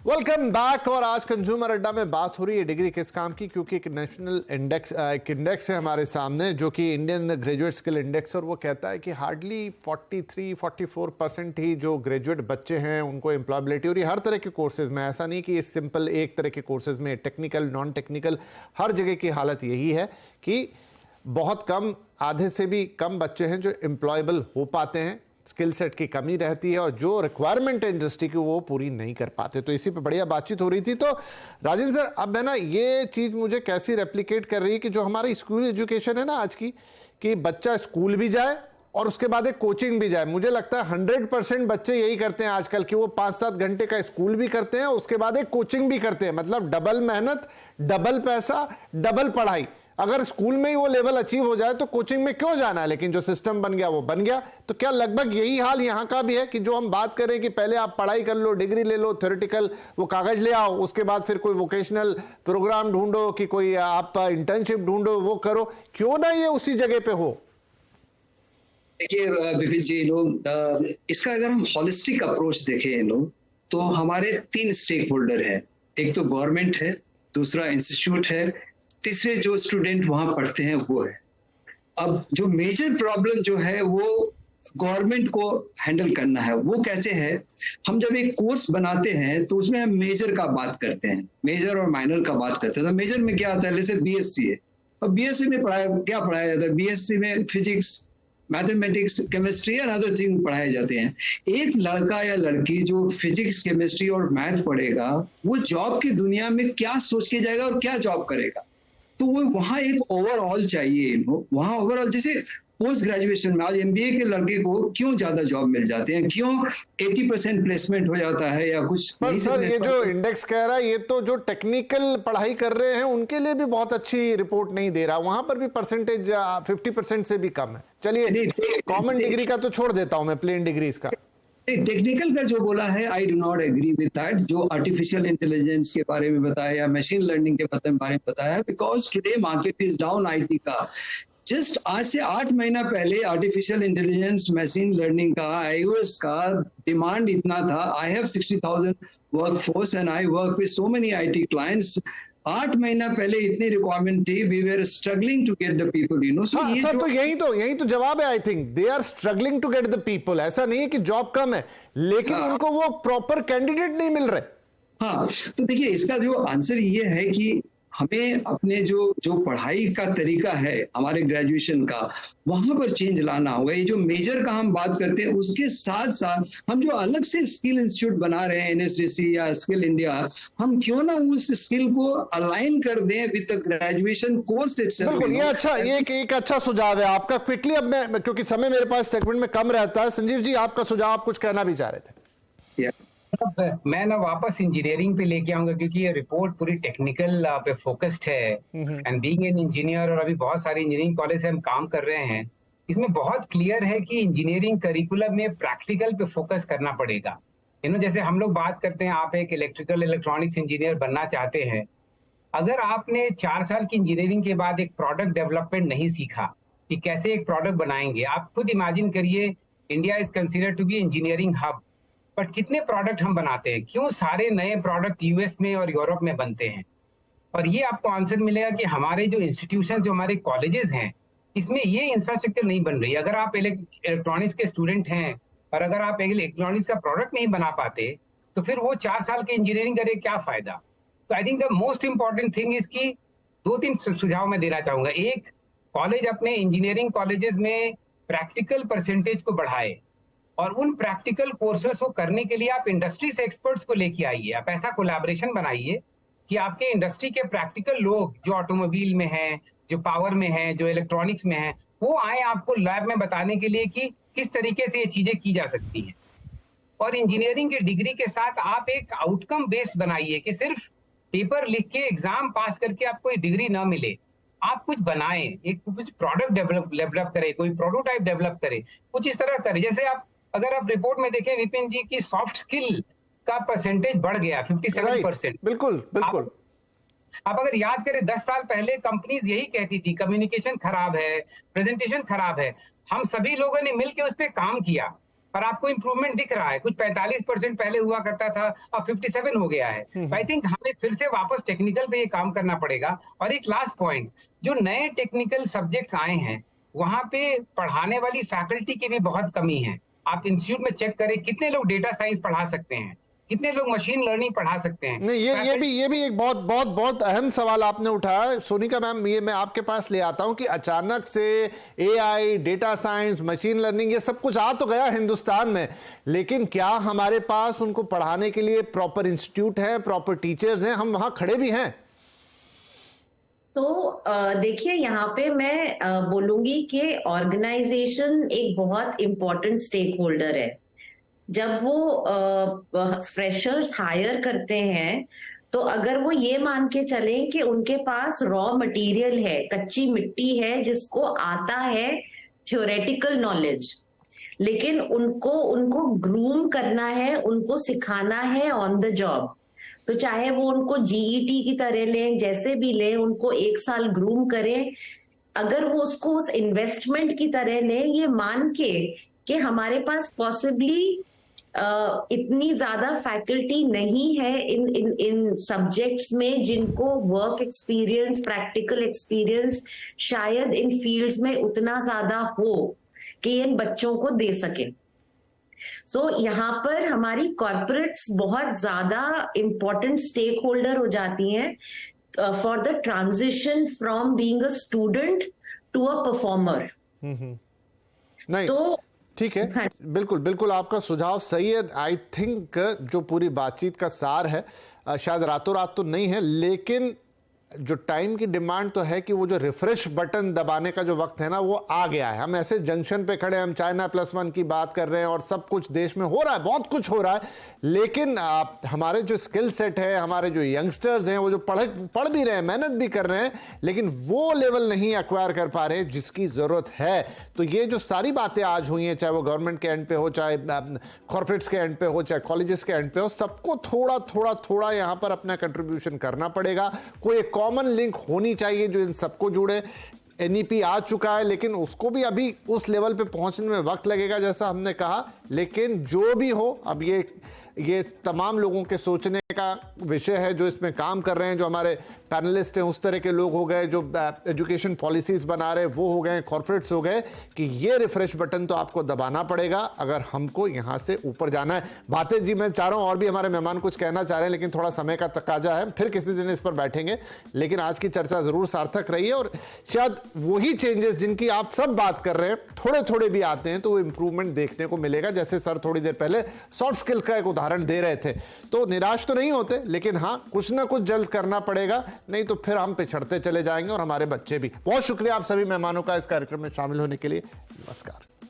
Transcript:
Welcome back. और आज consumer अड्डा में बात हो रही है डिग्री किस काम की, क्योंकि एक नेशनल इंडेक्स है हमारे सामने जो कि इंडियन ग्रेजुएट स्किल इंडेक्स, और वो कहता है कि हार्डली 43-44% ही जो ग्रेजुएट बच्चे हैं उनको एम्प्लॉयबिलिटी। और ये हर तरह के कोर्सेज में, ऐसा नहीं कि ये सिंपल एक तरह के कोर्सेज में, टेक्निकल नॉन टेक्निकल हर जगह की हालत यही है कि बहुत कम, आधे से भी कम बच्चे हैं जो एम्प्लॉयबल हो पाते हैं। स्किल सेट की कमी रहती है और जो रिक्वायरमेंट है इंडस्ट्री की वो पूरी नहीं कर पाते। तो इसी पे बढ़िया बातचीत हो रही थी। तो राजेंद्र सर, अब है ना ये चीज मुझे कैसी रेप्लिकेट कर रही है कि जो हमारी स्कूल एजुकेशन है ना आज की, कि बच्चा स्कूल भी जाए और उसके बाद एक कोचिंग भी जाए। मुझे लगता है 100% बच्चे यही करते हैं आजकल कि वो 5-7 घंटे का स्कूल भी करते हैं, उसके बाद एक कोचिंग भी करते हैं। मतलब डबल मेहनत, डबल पैसा, डबल पढ़ाई। अगर स्कूल में ही वो लेवल अचीव हो जाए तो कोचिंग में क्यों जाना है? लेकिन जो सिस्टम बन गया वो बन गया। तो क्या लगभग यही हाल यहां का भी है कि जो हम बात करें कि पहले आप पढ़ाई कर लो, डिग्री ले लो, थ्योरेटिकल वो कागज ले आओ, उसके बाद फिर कोई वोकेशनल प्रोग्राम ढूंढो कि कोई आप इंटर्नशिप ढूंढो, वो करो, क्यों ना ये उसी जगह पे हो? देखिए विपिन जी, इसका अगर हम हॉलिस्टिक अप्रोच देखें तो हमारे 3 स्टेक होल्डर है। एक तो गवर्नमेंट है, दूसरा इंस्टीट्यूट है, तीसरे जो स्टूडेंट वहां पढ़ते हैं वो है। अब जो मेजर प्रॉब्लम जो है वो गवर्नमेंट को हैंडल करना है। वो कैसे है? हम जब एक कोर्स बनाते हैं तो उसमें हम मेजर का बात करते हैं, मेजर और माइनर का बात करते हैं। तो मेजर में क्या आता है? जैसे बीएससी है, और बीएससी में क्या पढ़ाया जाता है? बीएससी में फिजिक्स, मैथमेटिक्स, केमिस्ट्री और अदर थिंग पढ़ाए जाते हैं। एक लड़का या लड़की जो फिजिक्स, केमिस्ट्री और मैथ पढ़ेगा, वो जॉब की दुनिया में क्या सोच के जाएगा और क्या जॉब करेगा? तो वो वहां एक ओवरऑल चाहिए। वहां ओवरऑल, जैसे पोस्ट ग्रेजुएशन में आज एमबीए के लड़के को क्यों ज्यादा जॉब मिल जाते हैं, क्यों 80% प्लेसमेंट हो जाता है या कुछ? पर सर ये जो इंडेक्स कह रहा है, ये तो जो टेक्निकल पढ़ाई कर रहे हैं उनके लिए भी बहुत अच्छी रिपोर्ट नहीं दे रहा। वहां पर भी परसेंटेज 50% से भी कम है। चलिए, कॉमन डिग्री का तो छोड़ देता हूं मैं, प्लेन डिग्रीज का। टेक्निकल का जो बोला है, I do not agree with that. जो आर्टिफिशियल इंटेलिजेंस के बारे में बताया या मशीन लर्निंग के बारे में बताया, because today market is down IT का। जस्ट आज से 8 महीना पहले आर्टिफिशियल इंटेलिजेंस, मशीन लर्निंग का, आईओएस का डिमांड इतना था। I have 60,000 workforce and I work with so many IT clients. 8 महीना पहले इतनी रिक्वायरमेंट थी, we were struggling to get the people, so हाँ, सर, तो यही तो जवाब है। I think they are struggling to get the people. ऐसा नहीं है कि जॉब कम है, लेकिन उनको वो प्रॉपर कैंडिडेट नहीं मिल रहे। हाँ, तो देखिए इसका जो आंसर ये है कि हमें अपने जो पढ़ाई का तरीका है हमारे ग्रेजुएशन का, वहां पर चेंज लाना होगा। ये जो मेजर का हम बात करते हैं, उसके साथ साथ हम जो अलग से स्किल इंस्टीट्यूट बना रहे हैं, एनएसडीसी या स्किल इंडिया, हम क्यों ना उस स्किल को अलाइन कर दें with the graduation course itself. बिल्कुल, ये अच्छा, ये एक अच्छा सुझाव है आपका। क्विकली, अब मैं, क्योंकि समय मेरे पास सेगमेंट में कम रहता है, संजीव जी आपका सुझाव, आप कुछ कहना भी चाह रहे थे। मैं ना वापस इंजीनियरिंग पे लेके आऊंगा, क्योंकि ये रिपोर्ट पूरी टेक्निकल पे फोकस्ड है। एंड बीइंग एन इंजीनियर, और अभी बहुत सारे इंजीनियरिंग कॉलेज से हम काम कर रहे हैं, इसमें बहुत क्लियर है कि इंजीनियरिंग करिकुलम में प्रैक्टिकल पे फोकस करना पड़ेगा। जैसे हम लोग बात करते हैं, आप एक इलेक्ट्रिकल इलेक्ट्रॉनिक्स इंजीनियर बनना चाहते हैं, अगर आपने 4 साल की इंजीनियरिंग के बाद एक प्रोडक्ट डेवलपमेंट नहीं सीखा कि कैसे एक प्रोडक्ट बनाएंगे, आप खुद इमेजिन करिए, India is considered to be engineering hub, but कितने प्रोडक्ट हम बनाते हैं? क्यों सारे नए प्रोडक्ट यूएस में और यूरोप में बनते हैं? और ये आपको आंसर मिलेगा कि हमारे जो इंस्टीट्यूशन, जो हमारे कॉलेजेस हैं, इसमें ये इंफ्रास्ट्रक्चर नहीं बन रही। अगर आप इलेक्ट्रॉनिक्स के स्टूडेंट हैं और अगर आप इलेक्ट्रॉनिक्स का प्रोडक्ट नहीं बना पाते, तो फिर वो 4 साल की इंजीनियरिंग करे क्या फायदा? तो I think the most important thing is कि 2-3 सुझाव मैं देना चाहूंगा। एक, कॉलेज अपने इंजीनियरिंग कॉलेजेस में प्रैक्टिकल परसेंटेज को बढ़ाए, और उन प्रैक्टिकल कोर्सेस को करने के लिए आप इंडस्ट्री से एक्सपर्ट्स को लेके आइए। आप ऐसा कोलैबोरेशन बनाइए कि आपके इंडस्ट्री के प्रैक्टिकल लोग जो ऑटोमोबाइल में हैं, जो पावर में हैं, जो इलेक्ट्रॉनिक्स में हैं, वो आए आपको लैब में बताने के लिए कि किस तरीके से ये चीजें की जा सकती हैं। और इंजीनियरिंग की डिग्री के साथ आप एक आउटकम बेस्ड बनाइए कि सिर्फ पेपर लिख के एग्जाम पास करके आपको डिग्री ना मिले, आप कुछ बनाएं, एक कुछ प्रोडक्ट डेवलप करें, कोई प्रोटोटाइप डेवलप करें, कुछ इस तरह करें। जैसे अगर आप रिपोर्ट में देखें विपिन जी की सॉफ्ट स्किल का परसेंटेज बढ़ गया 57%। बिल्कुल बिल्कुल। आप अगर याद करें 10 साल पहले कंपनीज यही कहती थी कम्युनिकेशन खराब है, प्रेजेंटेशन खराब है। हम सभी लोगों ने मिलकर उस पर काम किया और आपको इंप्रूवमेंट दिख रहा है। कुछ 45% पहले हुआ करता था, अब 57 हो गया है। आई थिंक हमें फिर से वापस टेक्निकल पे ये काम करना पड़ेगा। और एक लास्ट पॉइंट, जो नए टेक्निकल सब्जेक्ट्स आए हैं वहां पे पढ़ाने वाली फैकल्टी की भी बहुत कमी है। आप इंस्टीट्यूट में चेक करें कितने लोग डेटा साइंस पढ़ा सकते हैं, कितने लोग मशीन लर्निंग पढ़ा सकते हैं। नहीं, ये भी एक बहुत बहुत बहुत अहम सवाल आपने उठाया सोनिका मैम। ये मैं आपके पास ले आता हूं कि अचानक से AI, data science, machine learning ये सब कुछ आ तो गया हिंदुस्तान में, लेकिन क्या हमारे पास उनको पढ़ाने के लिए प्रॉपर इंस्टीट्यूट है, प्रॉपर टीचर्स हैं, हम वहां खड़े भी हैं? तो देखिए, यहाँ पे मैं बोलूंगी कि ऑर्गेनाइजेशन एक बहुत इंपॉर्टेंट स्टेक होल्डर है। जब वो फ्रेशर्स हायर करते हैं तो अगर वो ये मान के चलें कि उनके पास रॉ मटेरियल है, कच्ची मिट्टी है जिसको आता है थ्योरेटिकल नॉलेज, लेकिन उनको ग्रूम करना है, उनको सिखाना है ऑन द जॉब। तो चाहे वो उनको जीईटी की तरह लें, जैसे भी लें, उनको 1 साल ग्रूम करें। अगर वो उसको उस इन्वेस्टमेंट की तरह लें, ये मान के कि हमारे पास पॉसिबली इतनी ज्यादा फैकल्टी नहीं है इन सब्जेक्ट्स में जिनको वर्क एक्सपीरियंस, प्रैक्टिकल एक्सपीरियंस शायद इन फील्ड्स में उतना ज्यादा हो कि इन बच्चों को दे सके। सो यहाँ पर हमारी कॉर्पोरेट्स बहुत ज्यादा इंपॉर्टेंट स्टेक होल्डर हो जाती हैं for the transition from being a student to a performer. नहीं तो ठीक है, बिल्कुल बिल्कुल आपका सुझाव सही है। आई थिंक जो पूरी बातचीत का सार है, शायद रातों रात तो नहीं है, लेकिन जो टाइम की डिमांड तो है कि वो जो रिफ्रेश बटन दबाने का जो वक्त है ना, वो आ गया है। हम ऐसे जंक्शन पे खड़े हैं, हम चाइना +1 की बात कर रहे हैं और सब कुछ देश में हो रहा है, बहुत कुछ हो रहा है, लेकिन हमारे जो स्किल सेट है, हमारे जो यंगस्टर्स हैं, वो जो पढ़ भी रहे हैं, मेहनत भी कर रहे हैं, लेकिन वो लेवल नहीं एक्वायर कर पा रहे जिसकी जरूरत है। तो ये जो सारी बातें आज हुई हैं, चाहे वो गवर्नमेंट के एंड पे हो, चाहे कॉर्पोरेट्स के एंड पे हो, चाहे कॉलेजेस के एंड पे हो, सबको थोड़ा थोड़ा थोड़ा यहाँ पर अपना कंट्रीब्यूशन करना पड़ेगा। कोई एक कॉमन लिंक होनी चाहिए जो इन सबको जुड़े। एनईपी आ चुका है, लेकिन उसको भी अभी उस लेवल पे पहुंचने में वक्त लगेगा, जैसा हमने कहा। लेकिन जो भी हो, अब ये तमाम लोगों के सोचने का विषय है जो इसमें काम कर रहे हैं। जो हमारे पैनलिस्ट हैं उस तरह के लोग हो गए, जो एजुकेशन पॉलिसीज बना रहे वो हो गए, कॉर्पोरेट्स हो गए, कि ये रिफ्रेश बटन तो आपको दबाना पड़ेगा अगर हमको यहां से ऊपर जाना है। बातें जी मैं चाह रहा हूं और भी हमारे मेहमान कुछ कहना चाह रहे हैं, लेकिन थोड़ा समय का तकाजा है, फिर किसी दिन इस पर बैठेंगे। लेकिन आज की चर्चा जरूर सार्थक रही है और शायद वही चेंजेस जिनकी आप सब बात कर रहे हैं थोड़े थोड़े भी आते हैं तो वो इंप्रूवमेंट देखने को मिलेगा। जैसे सर थोड़ी देर पहले सॉफ्ट स्किल का एक उदाहरण दे रहे थे, तो निराश तो नहीं होते, लेकिन हाँ कुछ ना कुछ जल्द करना पड़ेगा, नहीं तो फिर हम पिछड़ते चले जाएंगे और हमारे बच्चे भी। बहुत शुक्रिया आप सभी मेहमानों का इस कार्यक्रम में शामिल होने के लिए। नमस्कार।